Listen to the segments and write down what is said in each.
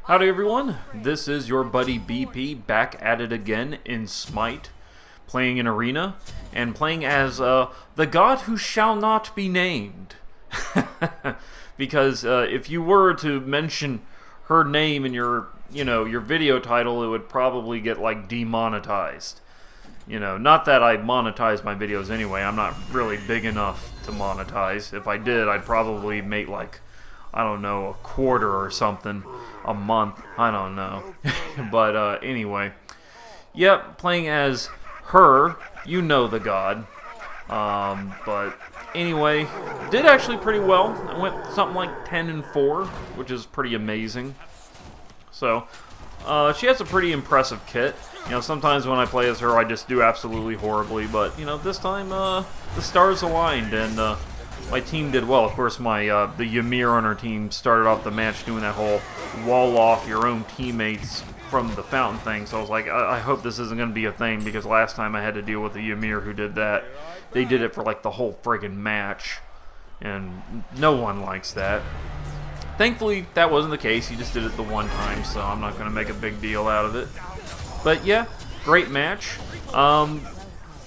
Howdy everyone, this is your buddy BP back at it again in Smite, playing in Arena, and playing as the god who shall not be named. Because if you were to mention her name in your video title, it would probably get like demonetized. Not that I monetize my videos anyway, I'm not really big enough to monetize. If I did, I'd probably make like, I don't know, a quarter or something a month. I don't know. But anyway, yep, playing as her, you know the god. But anyway, did actually pretty well. I went something like 10-4, which is pretty amazing. So, she has a pretty impressive kit. Sometimes when I play as her, I just do absolutely horribly. But this time, the stars aligned and my team did well. Of course, the Ymir on our team started off the match doing that whole wall off your own teammates from the fountain thing. So I was like, I hope this isn't going to be a thing, because last time I had to deal with the Ymir who did that. They did it for like the whole friggin' match, and no one likes that. Thankfully, that wasn't the case. He just did it the one time, so I'm not going to make a big deal out of it. But yeah, great match. I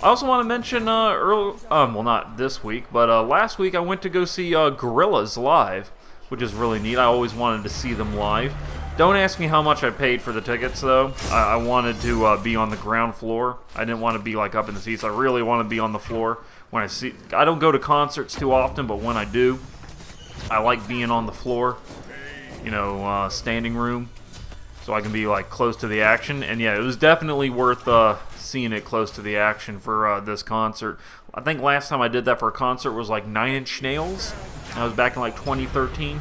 also want to mention, well, not this week, but last week I went to go see Gorillaz live, which is really neat. I always wanted to see them live. Don't ask me how much I paid for the tickets, though. I wanted to be on the ground floor. I didn't want to be like up in the seats. I really want to be on the floor. I don't go to concerts too often, but when I do, I like being on the floor, standing room, so I can be like close to the action. And yeah, it was definitely worth seeing it close to the action for this concert. I think last time I did that for a concert was like 9 Inch Nails. That was back in like 2013.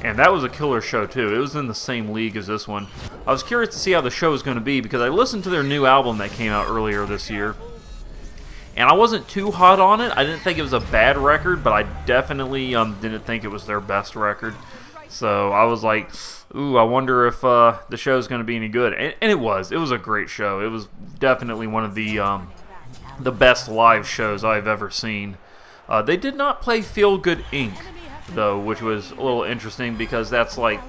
And that was a killer show too. It was in the same league as this one. I was curious to see how the show was going to be, because I listened to their new album that came out earlier this year. And I wasn't too hot on it. I didn't think it was a bad record, but I definitely didn't think it was their best record. So I was like, ooh, I wonder if the show's going to be any good. And it was. It was a great show. It was definitely one of the best live shows I've ever seen. They did not play Feel Good Inc., though, which was a little interesting, because that's like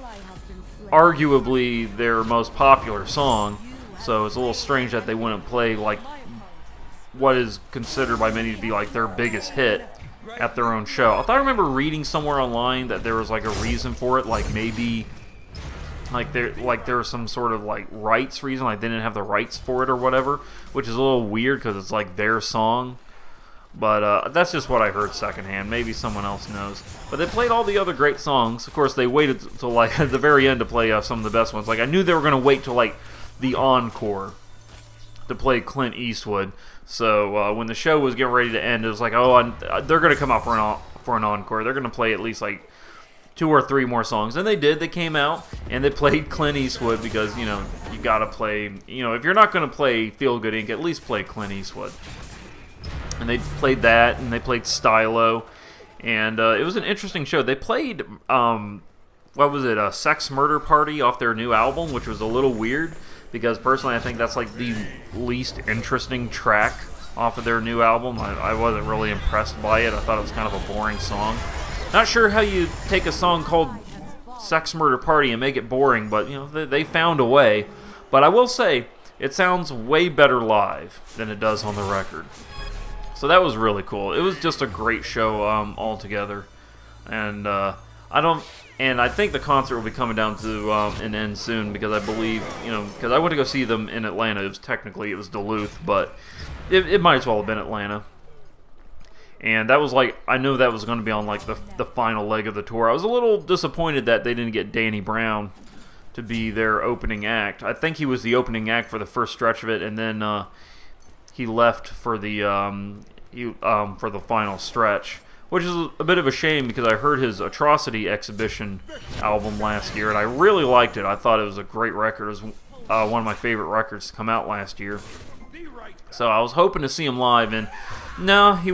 arguably their most popular song. So it's a little strange that they wouldn't play like what is considered by many to be like their biggest hit at their own show. I thought I remember reading somewhere online that there was like a reason for it, like maybe there was some sort of like rights reason, like they didn't have the rights for it or whatever, which is a little weird because it's like their song. But that's just what I heard secondhand. Maybe someone else knows. But they played all the other great songs. Of course, they waited till like at the very end to play some of the best ones. Like I knew they were going to wait till like the encore to play Clint Eastwood. So when the show was getting ready to end, it was like, oh, they're going to come out for an encore. They're going to play at least like 2 or 3 more songs. And they did. They came out and they played Clint Eastwood, because you got to play. If you're not going to play Feel Good Inc., at least play Clint Eastwood. And they played that, and they played Stylo, and it was an interesting show. They played, a Sex Murder Party off their new album, which was a little weird, because personally I think that's like the least interesting track off of their new album. I wasn't really impressed by it. I thought it was kind of a boring song. Not sure how you take a song called Sex Murder Party and make it boring, but they found a way. But I will say, it sounds way better live than it does on the record. So that was really cool. It was just a great show altogether, and I think the concert will be coming down to an end soon, because I believe because I went to go see them in Atlanta. It was Duluth, but it might as well have been Atlanta. And that was like, I knew that was going to be on like the final leg of the tour. I was a little disappointed that they didn't get Danny Brown to be their opening act. I think he was the opening act for the first stretch of it, and then he left for the final stretch, which is a bit of a shame, because I heard his Atrocity Exhibition album last year, and I really liked it. I thought it was a great record. It was one of my favorite records to come out last year. So I was hoping to see him live, and no, he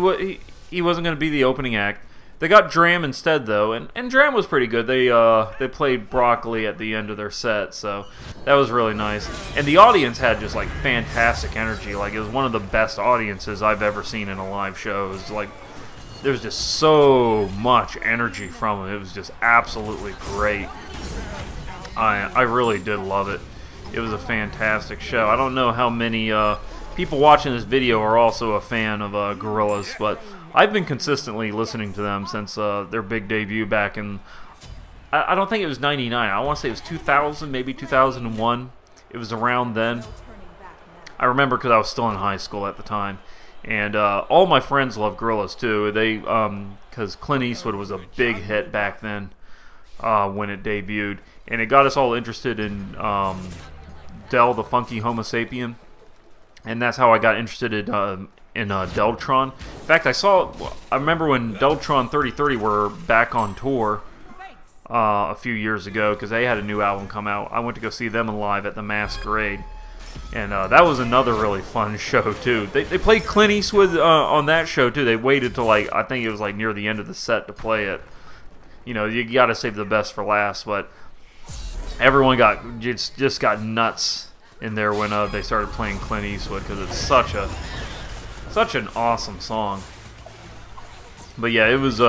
wasn't going to be the opening act. They got Dram instead, though, and Dram was pretty good. They played Broccoli at the end of their set, so that was really nice. And the audience had just like fantastic energy. Like, it was one of the best audiences I've ever seen in a live show. It was like, there was just so much energy from them. It was just absolutely great. I really did love it. It was a fantastic show. I don't know how many people watching this video are also a fan of Gorillaz, but I've been consistently listening to them since their big debut back in, I don't think it was 99. I want to say it was 2000, maybe 2001. It was around then. I remember because I was still in high school at the time. And all my friends love Gorillaz too. They, because Clint Eastwood was a big hit back then when it debuted, and it got us all interested in Del the Funky Homo Sapien, and that's how I got interested in Deltron. In fact, I remember when Deltron 3030 were back on tour a few years ago because they had a new album come out. I went to go see them live at the Masquerade. And that was another really fun show too. They played Clint Eastwood on that show too. They waited till like, I think it was like near the end of the set to play it. You know, you got to save the best for last. But everyone just got nuts in there when they started playing Clint Eastwood because it's such an awesome song. But yeah, it was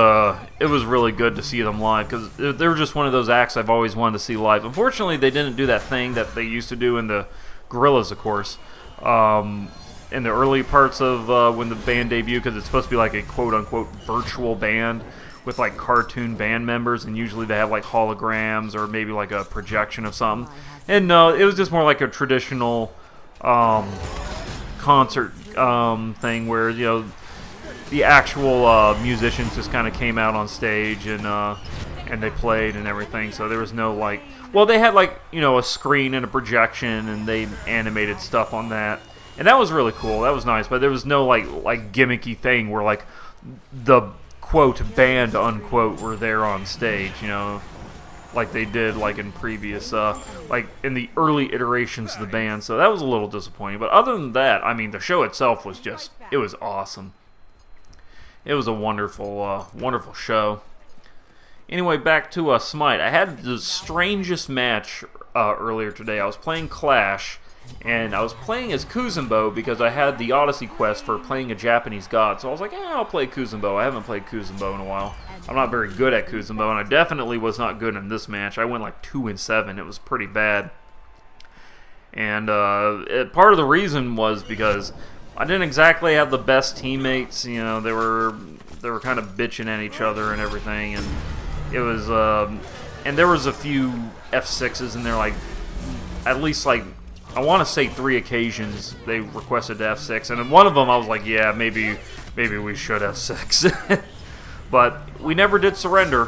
really good to see them live because they were just one of those acts I've always wanted to see live. Unfortunately, they didn't do that thing that they used to do in the Gorillaz, of course, in the early parts of when the band debuted, because it's supposed to be like a quote-unquote virtual band with like cartoon band members, and usually they have like holograms or maybe like a projection of something. And no, it was just more like a traditional concert thing where, you know, the actual musicians just kind of came out on stage and they played and everything. So there was no like, well, they had like, you know, a screen and a projection, and they animated stuff on that, and that was really cool. That was nice, but there was no like gimmicky thing where like the quote band unquote were there on stage, you know, like they did like in previous like in the early iterations of the band. So that was a little disappointing. But other than that, I mean, the show itself was just, it was awesome. It was a wonderful wonderful show. Anyway, back to Smite. I had the strangest match earlier today. I was playing Clash, and I was playing as Kuzenbo because I had the Odyssey quest for playing a Japanese god. So I was like, I'll play Kuzenbo. I haven't played Kuzenbo in a while. I'm not very good at Kuzenbo, and I definitely was not good in this match. I went like 2-7. It was pretty bad. And part of the reason was because I didn't exactly have the best teammates. You know, they were kind of bitching at each other and everything, and it was, and there was a few F6s in there, like, at least, like, I want to say 3 occasions they requested to F6, and in one of them I was like, yeah, maybe we should F6. But we never did surrender,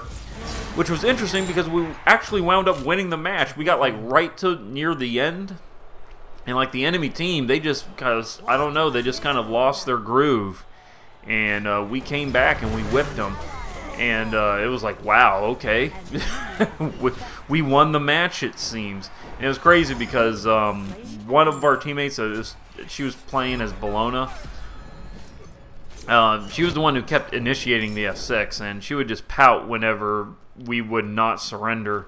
which was interesting because we actually wound up winning the match. We got, like, right to near the end, and, like, the enemy team, they just, because, I don't know, they just kind of lost their groove, and we came back and we whipped them. And it was like, wow, okay. We won the match, it seems. And it was crazy because one of our teammates, she was playing as Bologna. She was the one who kept initiating the F6, and she would just pout whenever we would not surrender.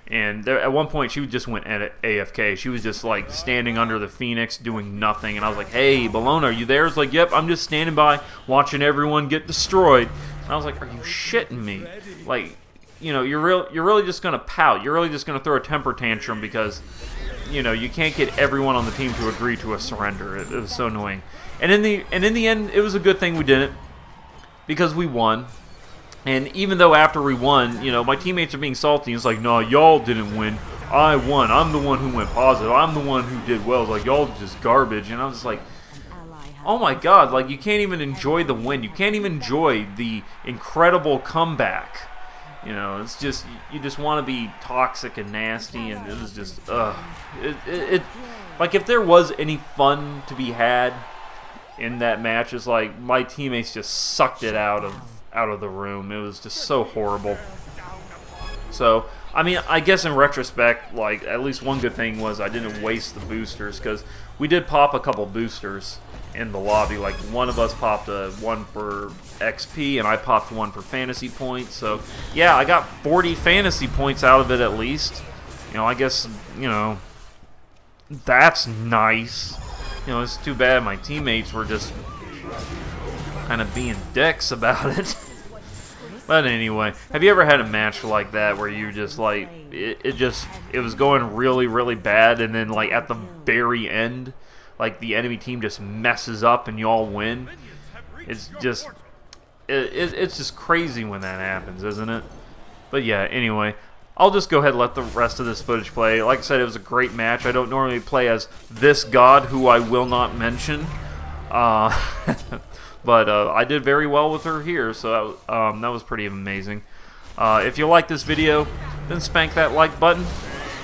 And at one point, she just went at AFK. She was just like standing under the Phoenix doing nothing. And I was like, hey, Bologna, are you there? It's like, yep, I'm just standing by watching everyone get destroyed. And I was like, are you shitting me? Like, you know, you're really just going to pout. You're really just going to throw a temper tantrum because, you know, you can't get everyone on the team to agree to a surrender. It was so annoying. And in the end, it was a good thing we didn't because we won. And even though after we won, you know, my teammates are being salty. It's like, no, y'all didn't win. I won. I'm the one who went positive. I'm the one who did well. It's like, y'all just garbage. And I was like, oh my god, like, you can't even enjoy the win. You can't even enjoy the incredible comeback. You know, it's just, you just want to be toxic and nasty, and it was just, like, if there was any fun to be had in that match, it's like, my teammates just sucked it out of the room. It was just so horrible. So, I mean, I guess in retrospect, like, at least one good thing was I didn't waste the boosters, because we did pop a couple boosters in the lobby. Like, one of us popped one for XP, and I popped one for fantasy points. So, yeah, I got 40 fantasy points out of it at least. You know, I guess, you know, that's nice. You know, it's too bad my teammates were just kind of being dicks about it. But anyway, have you ever had a match like that where you just like it was going really, really bad, and then like at the very end, like the enemy team just messes up and you all win? It's just it's just crazy when that happens, isn't it? But yeah, anyway, I'll just go ahead and let the rest of this footage play. Like I said, it was a great match. I don't normally play as this god, who I will not mention. But I did very well with her here, so that was pretty amazing. If you like this video, then spank that like button.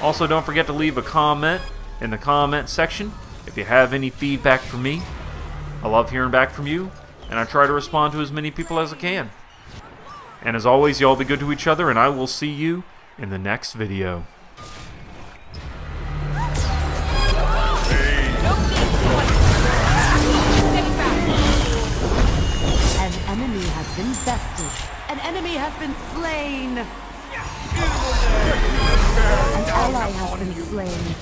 Also, don't forget to leave a comment in the comment section if you have any feedback for me. I love hearing back from you, and I try to respond to as many people as I can. And as always, you all be good to each other, and I will see you in the next video. An enemy has been bested. An enemy has been slain. An ally has been slain.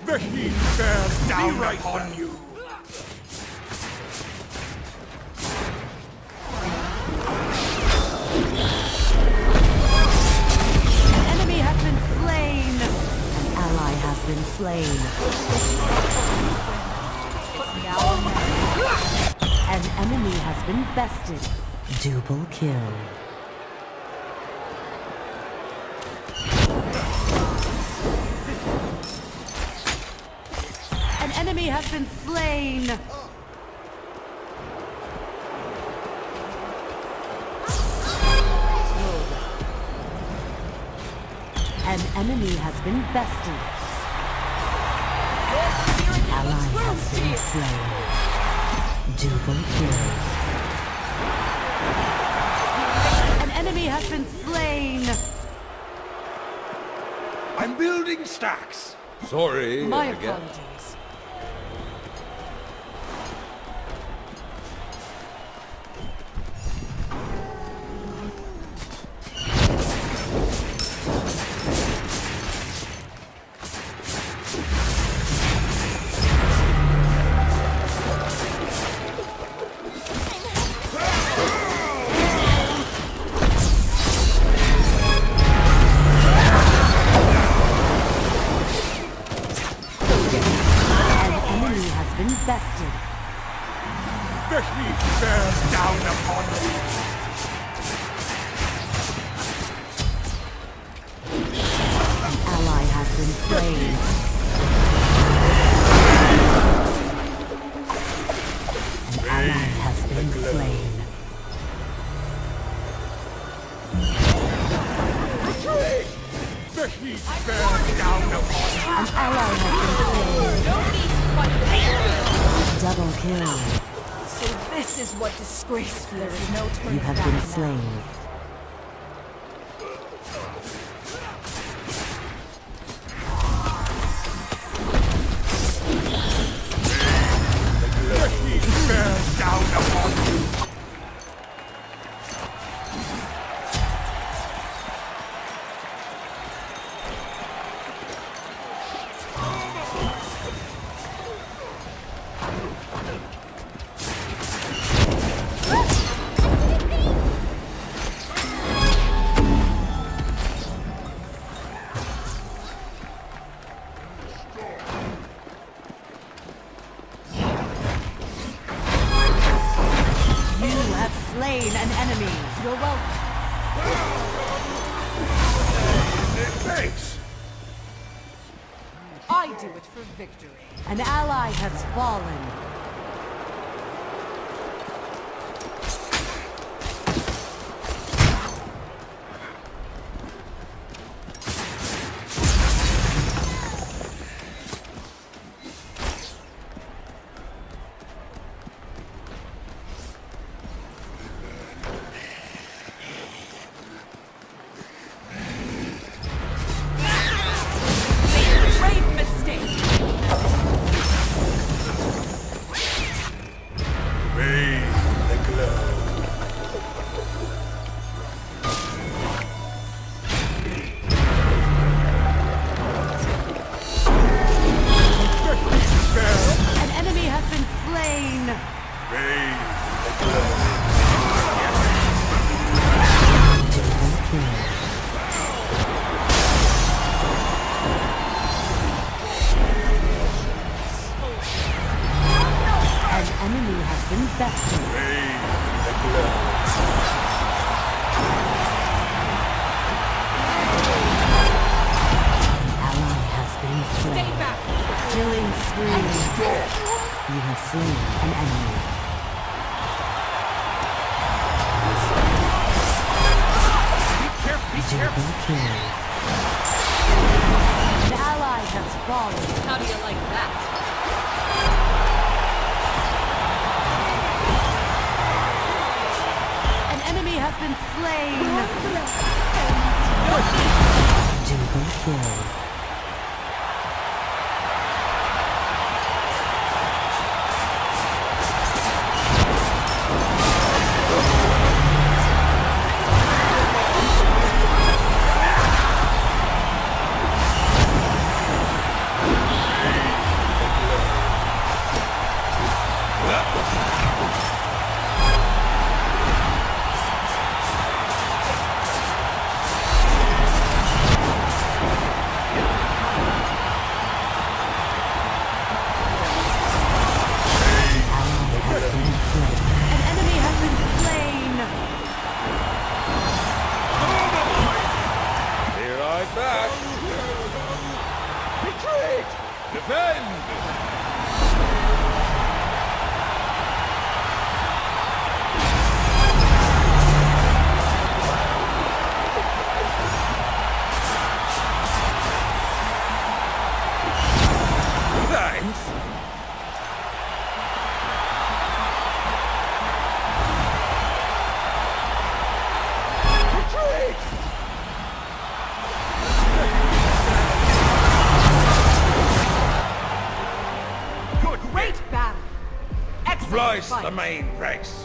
The heat bears down upon you. An enemy has been slain. An ally has been slain. An enemy has been bested. Double kill. An enemy has been slain. An enemy has been bested. An ally has been slain. Double kill. An enemy has been slain. I'm building stacks. Sorry. My again. apologies. Bested. The heat bears down upon you. An ally has been slain. An ally has been slain. The heat bears down upon you. An ally has been slain. Double kill. So this is what disgraceful. There is no turning You have back been now. slain. The heat bears down upon you. Slain an enemy. You're welcome. Thanks. I do it for victory. An ally has fallen. An ally has fallen. How do you like that? An enemy has been slain. Double kill. An enemy has been slain. Here I'm back. Retreat! Defend! Thanks. Retreat! Good Great battle. Excellent Rise fight. the main race.